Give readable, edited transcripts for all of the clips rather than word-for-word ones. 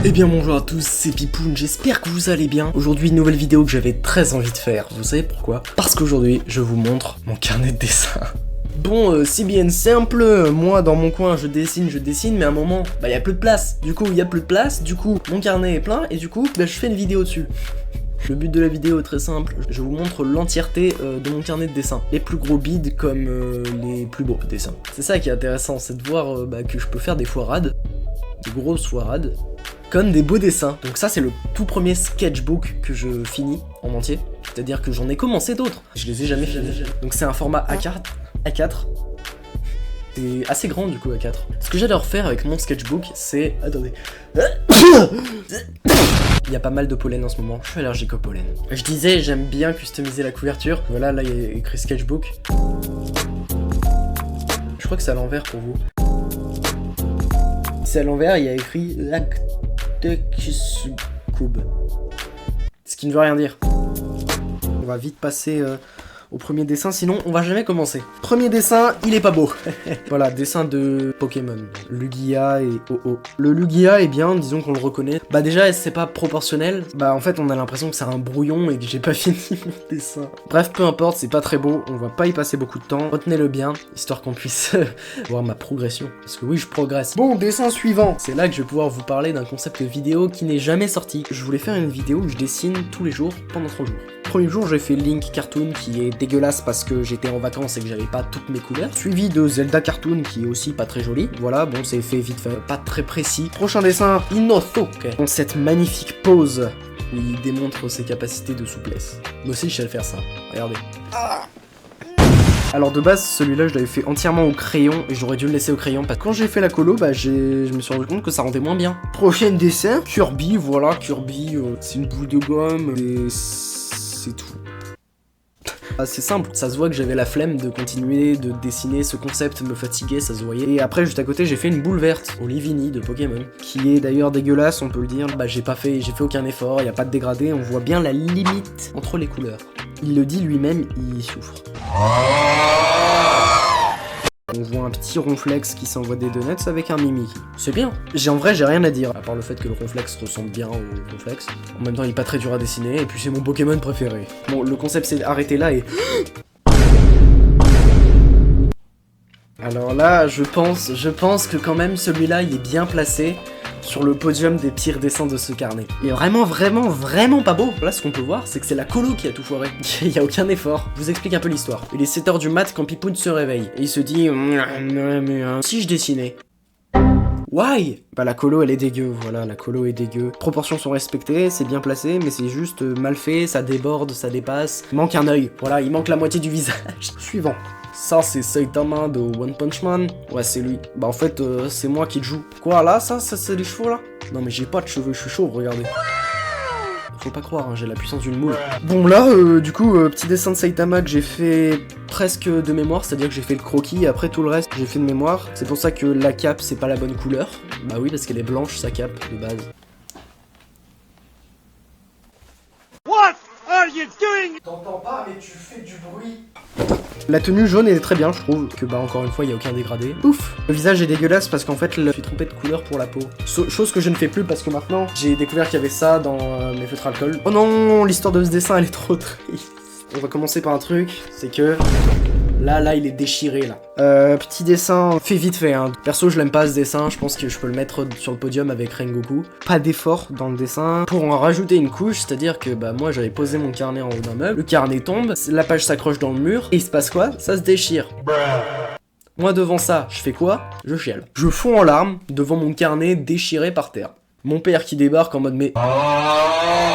Eh bien bonjour à tous, c'est Pipoun, j'espère que vous allez bien. Aujourd'hui une nouvelle vidéo que j'avais très envie de faire, vous savez pourquoi? Parce qu'aujourd'hui je vous montre mon carnet de dessin. Bon, c'est bien simple, moi dans mon coin je dessine, mais à un moment, bah y a plus de place. Du coup, il y a plus de place, du coup mon carnet est plein, et du coup, bah je fais une vidéo dessus. Le but de la vidéo est très simple, je vous montre l'entièreté de mon carnet de dessin. Les plus gros bides comme les plus beaux dessins. C'est ça qui est intéressant, c'est de voir que je peux faire des foirades, des grosses foirades, comme des beaux dessins. Donc ça c'est le tout premier sketchbook que je finis en entier. C'est-à-dire que j'en ai commencé d'autres, je les ai jamais finis. Donc c'est un format A4. C'est assez grand du coup A4. Ce que j'adore faire avec mon sketchbook, c'est... Attendez. Il y a pas mal de pollen en ce moment, je suis allergique au pollen. Je disais, j'aime bien customiser la couverture. Voilà, là il y a écrit sketchbook. Je crois que c'est à l'envers pour vous. C'est à l'envers, il y a écrit Lactecube. Ce qui ne veut rien dire. On va vite passer au premier dessin, sinon on va jamais commencer. Premier dessin, il est pas beau. Voilà, dessin de Pokémon. Lugia et Oh-Oh. Le Lugia est bien, disons qu'on le reconnaît. Bah déjà, c'est pas proportionnel. Bah en fait, on a l'impression que c'est un brouillon et que j'ai pas fini mon dessin. Bref, peu importe, c'est pas très beau. On va pas y passer beaucoup de temps. Retenez-le bien, histoire qu'on puisse voir ma progression. Parce que oui, je progresse. Bon, dessin suivant. C'est là que je vais pouvoir vous parler d'un concept vidéo qui n'est jamais sorti. Je voulais faire une vidéo où je dessine tous les jours pendant 3 jours. Premier jour, j'ai fait Link Cartoon qui est dégueulasse parce que j'étais en vacances et que j'avais pas toutes mes couleurs. Suivi de Zelda Cartoon qui est aussi pas très joli. Voilà, bon, c'est fait vite fait, pas très précis. Prochain dessin, Inosuke. Dans cette magnifique pose où il démontre ses capacités de souplesse. Moi aussi, je sais le faire ça. Regardez. Alors de base, celui-là, je l'avais fait entièrement au crayon et j'aurais dû le laisser au crayon parce que quand j'ai fait la colo, bah je me suis rendu compte que ça rendait moins bien. Prochain dessin, Kirby, voilà, Kirby, c'est une boule de gomme et c'est tout. C'est simple, ça se voit que j'avais la flemme de continuer de dessiner, ce concept me fatiguait, ça se voyait. Et après, juste à côté, j'ai fait une boule verte, Olivini de Pokémon, qui est d'ailleurs dégueulasse, on peut le dire. Bah j'ai fait aucun effort, y a pas de dégradé, on voit bien la limite entre les couleurs. Il le dit lui-même, il souffre. On voit un petit ronflex qui s'envoie des donuts avec un mimi. C'est bien. En vrai, j'ai rien à dire, à part le fait que le ronflex ressemble bien au ronflex. En même temps, il est pas très dur à dessiner, et puis c'est mon Pokémon préféré. Bon, le concept c'est arrêté là et... Alors là, je pense que quand même celui-là, il est bien placé sur le podium des pires dessins de ce carnet. Il est vraiment pas beau. Là, ce qu'on peut voir, c'est que c'est la colo qui a tout foiré. Il y a aucun effort. Je vous explique un peu l'histoire. Il est 7h du mat quand Pipoun se réveille. Et il se dit... si je dessinais... Why? Bah la colo elle est dégueu, voilà, la colo est dégueu. Proportions sont respectées, c'est bien placé, mais c'est juste mal fait, ça déborde, ça dépasse. Il manque un œil, voilà, il manque la moitié du visage. Suivant. Ça c'est Saitama de One Punch Man. Ouais c'est lui. Bah en fait c'est moi qui le joue. Quoi là, ça c'est les cheveux là? Non mais j'ai pas de cheveux, je suis chauve, regardez. Faut pas croire, hein, j'ai la puissance d'une moule. Bon là, du coup, petit dessin de Saitama que j'ai fait presque de mémoire, c'est-à-dire que j'ai fait le croquis et après tout le reste, j'ai fait de mémoire. C'est pour ça que la cape, c'est pas la bonne couleur. Bah oui, parce qu'elle est blanche, sa cape, de base. What are you doing? T'entends pas, mais tu fais du bruit. La tenue jaune est très bien, je trouve, que bah encore une fois, il n'y a aucun dégradé. Ouf. Le visage est dégueulasse parce qu'en fait, je suis trompé de couleur pour la peau. Chose que je ne fais plus parce que maintenant, j'ai découvert qu'il y avait ça dans mes feutres alcool. Oh non, l'histoire de ce dessin, elle est trop triste. On va commencer par un truc, c'est que... Là, il est déchiré, là. Petit dessin, fait vite fait, hein. Perso, je l'aime pas, ce dessin, je pense que je peux le mettre sur le podium avec Rengoku. Pas d'effort dans le dessin. Pour en rajouter une couche, c'est-à-dire que, bah, moi, j'avais posé mon carnet en haut d'un meuble, le carnet tombe, la page s'accroche dans le mur, et il se passe quoi? Ça se déchire. Moi, devant ça, je fais quoi? Je chiale. Je fonds en larmes devant mon carnet déchiré par terre. Mon père qui débarque en mode mais...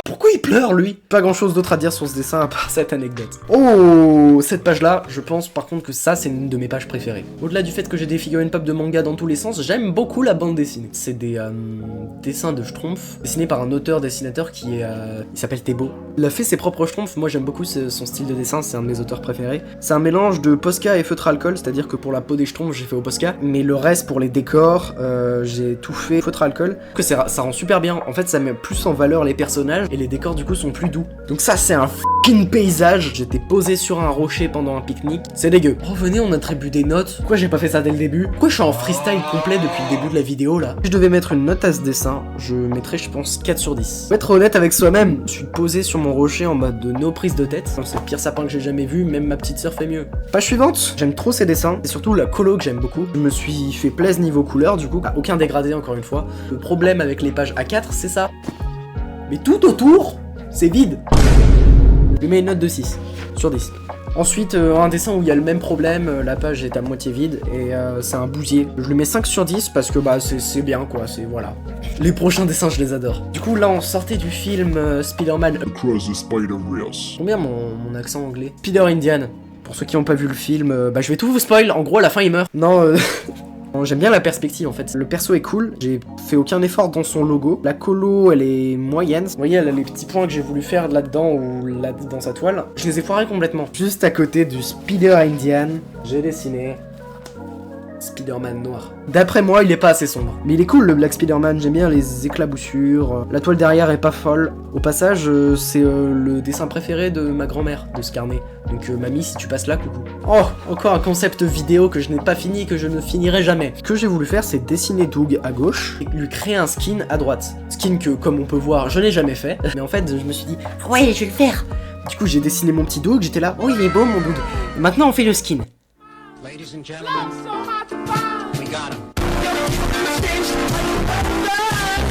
Pourquoi il pleure, lui? Pas grand-chose d'autre à dire sur ce dessin à part cette anecdote. Oh, cette page-là, je pense par contre que ça, c'est une de mes pages préférées. Au-delà du fait que j'ai des figurines pop de manga dans tous les sens, j'aime beaucoup la bande dessinée. C'est des dessins de Schtroumpf, dessinés par un auteur-dessinateur qui est... il s'appelle Thébault. Il a fait ses propres Schtroumpfs, moi j'aime beaucoup son style de dessin, c'est un de mes auteurs préférés. C'est un mélange de Posca et feutre alcool, c'est-à-dire que pour la peau des Schtroumpfs, j'ai fait au Posca, mais le reste, pour les décors, j'ai tout fait feutre alcool. Que c'est ça rend super bien. En fait, ça met plus en valeur les personnages et les décors du coup sont plus doux. Donc ça, c'est un fucking paysage. J'étais posé sur un rocher pendant un pique-nique. C'est dégueu. Oh, venez, on attribue des notes. Pourquoi j'ai pas fait ça dès le début? Pourquoi je suis en freestyle complet depuis le début de la vidéo là? Si je devais mettre une note à ce dessin, je mettrais, je pense, 4 sur 10. Pour être honnête avec soi-même, je suis posé sur mon rocher en mode de no prise de tête. C'est le pire sapin que j'ai jamais vu, même ma petite sœur fait mieux. Page suivante, j'aime trop ces dessins. C'est surtout la colo que j'aime beaucoup. Je me suis fait plaisir niveau couleur, du coup, aucun dégradé encore une fois. Le problème avec les pages A4, c'est ça. Mais tout autour, c'est vide. Je mets une note de 6 sur 10. Ensuite, un dessin où il y a le même problème, la page est à moitié vide et c'est un bousier. Je lui mets 5 sur 10 parce que bah c'est bien quoi, c'est voilà. Les prochains dessins, je les adore. Du coup, là, on sortait du film Spider-Man Across the Spider-Verse. Combien mon accent anglais? Spider-Indian. Pour ceux qui n'ont pas vu le film, bah je vais tout vous spoil, en gros à la fin il meurt. Non, j'aime bien la perspective en fait. Le perso est cool, j'ai fait aucun effort dans son logo. La colo elle est moyenne. Vous voyez elle a les petits points que j'ai voulu faire là-dedans ou là dans sa toile. Je les ai foirés complètement. Juste à côté du Spider-Indian, j'ai dessiné Spider-Man noir. D'après moi, il est pas assez sombre. Mais il est cool le Black Spider-Man, j'aime bien les éclaboussures. La toile derrière est pas folle. Au passage, c'est le dessin préféré de ma grand-mère, de ce carnet. Donc mamie, si tu passes là, coucou. Oh, encore un concept vidéo que je n'ai pas fini et que je ne finirai jamais. Ce que j'ai voulu faire, c'est dessiner Doug à gauche et lui créer un skin à droite. Skin que, comme on peut voir, je n'ai jamais fait. Mais en fait, je me suis dit, ouais, je vais le faire. Du coup, j'ai dessiné mon petit Doug, j'étais là, oh, il est beau mon Doug. Et maintenant, on fait le skin. Ladies and gentlemen, we got him.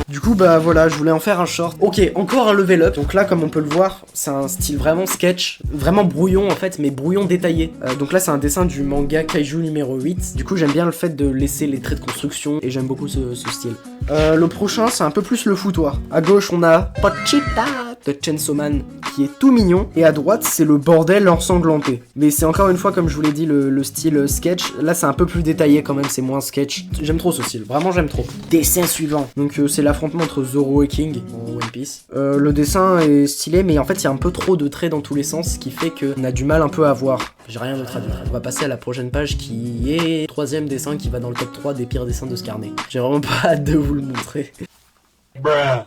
Du coup bah voilà, je voulais en faire un short. Ok, encore un level up. Donc là comme on peut le voir, c'est un style vraiment sketch, vraiment brouillon en fait, mais brouillon détaillé. Donc là c'est un dessin du manga Kaiju numéro 8. Du coup j'aime bien le fait de laisser les traits de construction et j'aime beaucoup ce style. Le prochain c'est un peu plus le foutoir. À gauche on a Pochita de Chainsaw Man qui est tout mignon et à droite c'est le bordel ensanglanté. Mais c'est encore une fois comme je vous l'ai dit le style sketch. Là c'est un peu plus détaillé quand même, c'est moins sketch. J'aime trop ce style, vraiment j'aime trop. Dessin suivant. Donc c'est l'affrontement entre Zoro et King en One Piece. Le dessin est stylé mais en fait il y a un peu trop de traits dans tous les sens, ce qui fait qu'on a du mal un peu à voir. J'ai rien d'autre à dire. On va passer à la prochaine page qui est le troisième dessin qui va dans le top 3 des pires dessins de ce carnet. J'ai vraiment pas hâte de vous le montrer. Bruh.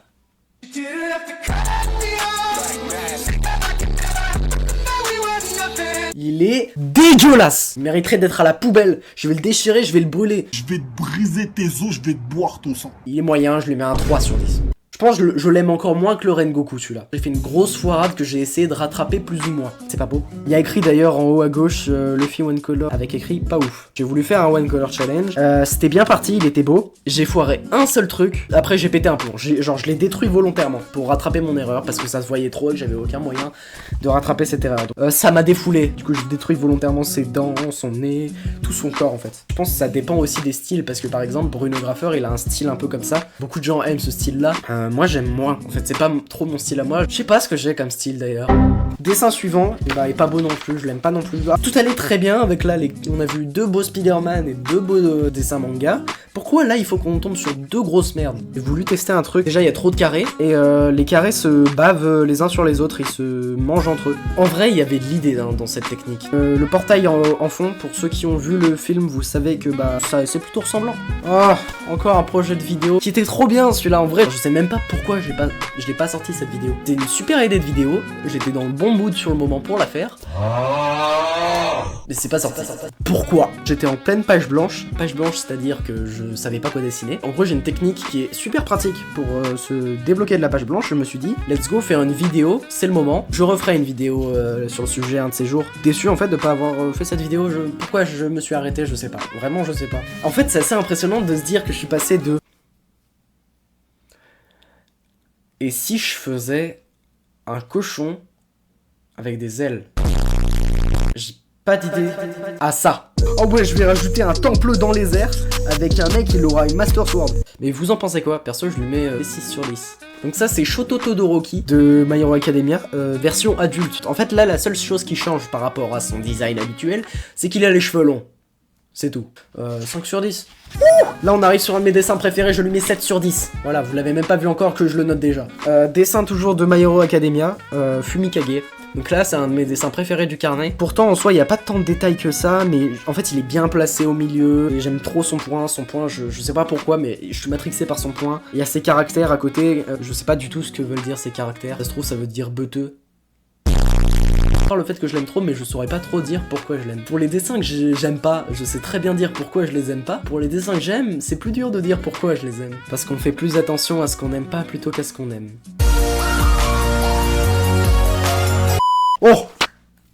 Il est dégueulasse. Il mériterait d'être à la poubelle. Je vais le déchirer, je vais le brûler. Je vais te briser tes os, je vais te boire ton sang. Il est moyen, je lui mets un 3 sur 10. Je pense que je l'aime encore moins que le Rengoku celui-là. J'ai fait une grosse foirade que j'ai essayé de rattraper plus ou moins. C'est pas beau. Il y a écrit d'ailleurs en haut à gauche Luffy One Color avec écrit pas ouf. J'ai voulu faire un One Color Challenge. C'était bien parti, il était beau. J'ai foiré un seul truc. Après j'ai pété un plomb. Genre je l'ai détruit volontairement pour rattraper mon erreur parce que ça se voyait trop et que j'avais aucun moyen de rattraper cette erreur. Donc, ça m'a défoulé. Du coup j'ai détruit volontairement ses dents, son nez, tout son corps en fait. Je pense que ça dépend aussi des styles parce que par exemple Bruno Graffeur il a un style un peu comme ça. Beaucoup de gens aiment ce style là. Moi j'aime moins. En fait c'est pas trop mon style à moi. Je sais pas ce que j'ai comme style d'ailleurs. Dessin suivant, et bah est pas beau non plus, je l'aime pas non plus. Tout allait très bien avec là, on a vu 2 beaux Spider-Man et 2 beaux dessins manga. Pourquoi là il faut qu'on tombe sur 2 grosses merdes? J'ai voulu tester un truc, déjà il y a trop de carrés, et les carrés se bavent les uns sur les autres, ils se mangent entre eux. En vrai il y avait de l'idée dans cette technique. Le portail en fond, pour ceux qui ont vu le film, vous savez que bah ça c'est plutôt ressemblant. Oh, encore un projet de vidéo qui était trop bien celui-là en vrai. Je sais même pas pourquoi je l'ai pas sorti cette vidéo. C'était une super idée de vidéo, j'étais dans le bon mood sur le moment pour la faire. Mais c'est pas sorti. Pourquoi? J'étais en pleine page blanche. Page blanche, c'est-à-dire que je savais pas quoi dessiner. En gros, j'ai une technique qui est super pratique pour se débloquer de la page blanche. Je me suis dit, let's go, faire une vidéo, c'est le moment. Je referai une vidéo sur le sujet un de ces jours. Déçu en fait de pas avoir fait cette vidéo. Pourquoi je me suis arrêté, je sais pas. Vraiment, je sais pas. En fait, c'est assez impressionnant de se dire que je suis passé de... Et si je faisais un cochon avec des ailes? J'ai pas d'idée. Ah ça. Oh ouais, je vais rajouter un temple dans les airs avec un mec qui aura une Master Sword. Mais vous en pensez quoi? Perso, je lui mets 6 sur 10. Donc ça, c'est Shoto Todoroki de My Hero Academia, version adulte. En fait, là, la seule chose qui change par rapport à son design habituel, c'est qu'il a les cheveux longs. C'est tout. 5 sur 10. Là on arrive sur un de mes dessins préférés, je lui mets 7 sur 10. Voilà, vous l'avez même pas vu encore que je le note déjà. Dessin toujours de My Hero Academia, Fumikage. Donc là, c'est un de mes dessins préférés du carnet. Pourtant, en soi, il n'y a pas tant de détails que ça, mais en fait, il est bien placé au milieu. Et j'aime trop son point. Son point, je sais pas pourquoi, mais je suis matrixé par son point. Il y a ses caractères à côté. Je sais pas du tout ce que veulent dire ces caractères. Ça se trouve, ça veut dire beuteux. Le fait que je l'aime trop, mais je saurais pas trop dire pourquoi je l'aime. Pour les dessins que j'aime pas, je sais très bien dire pourquoi je les aime pas. Pour les dessins que j'aime, c'est plus dur de dire pourquoi je les aime. Parce qu'on fait plus attention à ce qu'on aime pas plutôt qu'à ce qu'on aime. Oh!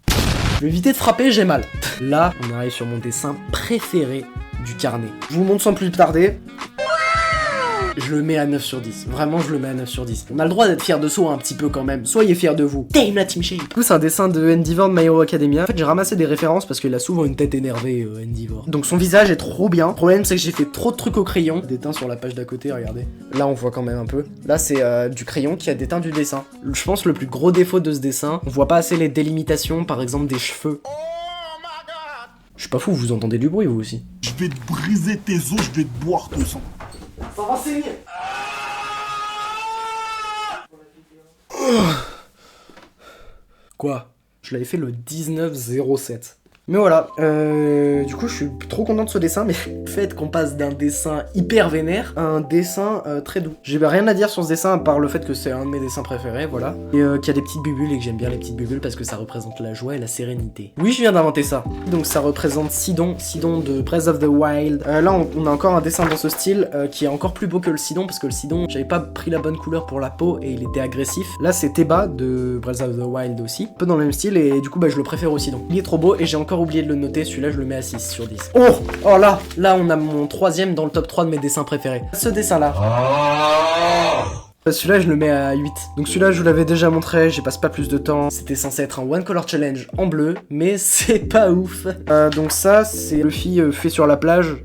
Je vais éviter de frapper, j'ai mal. Là, on arrive sur mon dessin préféré du carnet. Je vous montre sans plus tarder. Je le mets à 9 sur 10. Vraiment, je le mets à 9 sur 10. On a le droit d'être fier de soi un petit peu quand même. Soyez fiers de vous. Damn la Team Shape. Du coup, c'est un dessin de Endeavor de My Hero Academia. En fait, j'ai ramassé des références parce qu'il a souvent une tête énervée, Endeavor. Donc son visage est trop bien. Le problème, c'est que j'ai fait trop de trucs au crayon. Déteint sur la page d'à côté, regardez. Là, on voit quand même un peu. Là, c'est du crayon qui a déteint du dessin. Je pense le plus gros défaut de ce dessin, on voit pas assez les délimitations, par exemple des cheveux. Je suis pas fou, vous entendez du bruit vous aussi. Je vais te briser tes os, je vais te boire ton sang. Ça va saigner. Quoi? Je l'avais fait le 19-07. Mais voilà, du coup je suis trop content de ce dessin, mais le fait qu'on passe d'un dessin hyper vénère à un dessin très doux. J'ai rien à dire sur ce dessin à part le fait que c'est un de mes dessins préférés, voilà. Et qu'il y a des petites bulles et que j'aime bien les petites bulles parce que ça représente la joie et la sérénité. Oui, je viens d'inventer ça. Donc ça représente Sidon de Breath of the Wild. Là on a encore un dessin dans ce style qui est encore plus beau que le Sidon parce que le Sidon, j'avais pas pris la bonne couleur pour la peau et il était agressif. Là c'est Teba de Breath of the Wild aussi, un peu dans le même style et du coup bah je le préfère au Sidon. Il est trop beau et j'ai encore oublié de le noter, celui-là je le mets à 6 sur 10. Oh là on a mon troisième dans le top 3 de mes dessins préférés. Ce dessin là. Celui-là je le mets à 8. Donc celui-là je vous l'avais déjà montré, j'y passe pas plus de temps. C'était censé être un one color challenge en bleu, mais c'est pas ouf. Donc ça c'est le Luffy fait sur la plage,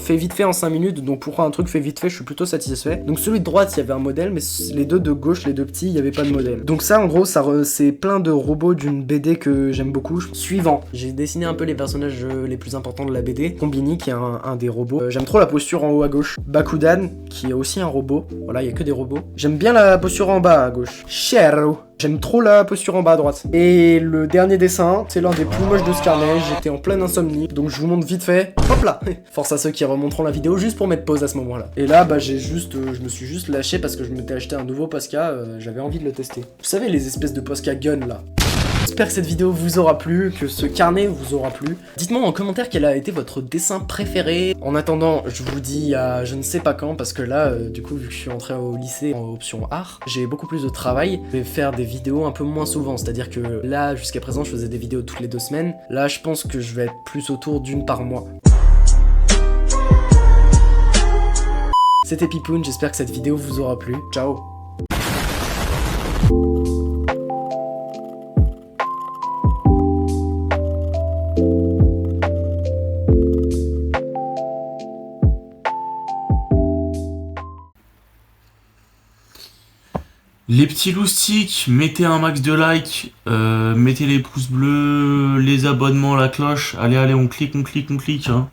fait vite fait en 5 minutes, donc pour un truc fait vite fait je suis plutôt satisfait. Donc celui de droite il y avait un modèle, mais les deux de gauche, les deux petits, il y avait pas de modèle. Donc ça en gros c'est plein de robots d'une BD que j'aime beaucoup. Suivant, j'ai dessiné un peu les personnages les plus importants de la BD. Combini qui est un des robots. J'aime trop la posture en haut à gauche. Bakudan qui est aussi un robot, voilà il y a que des robots. J'aime bien la posture en bas à gauche. Shero. J'aime trop la posture en bas à droite. Et le dernier dessin, c'est l'un des plus moches de ce carnet. J'étais en pleine insomnie, donc je vous montre vite fait. Hop là. Force à ceux qui remonteront la vidéo juste pour mettre pause à ce moment-là. Et là, bah je me suis juste lâché parce que je m'étais acheté un nouveau Posca. J'avais envie de le tester. Vous savez les espèces de Posca gun là. J'espère que cette vidéo vous aura plu, que ce carnet vous aura plu. Dites-moi en commentaire quel a été votre dessin préféré. En attendant, je vous dis à je ne sais pas quand, parce que là, du coup, vu que je suis entré au lycée en option art, j'ai beaucoup plus de travail. Je vais faire des vidéos un peu moins souvent, c'est-à-dire que là, jusqu'à présent, je faisais des vidéos toutes les 2 semaines. Là, je pense que je vais être plus autour d'une par mois. C'était Pipoun, j'espère que cette vidéo vous aura plu. Ciao. Les petits loustiques, mettez un max de likes, mettez les pouces bleus, les abonnements, la cloche. Allez, on clique, hein.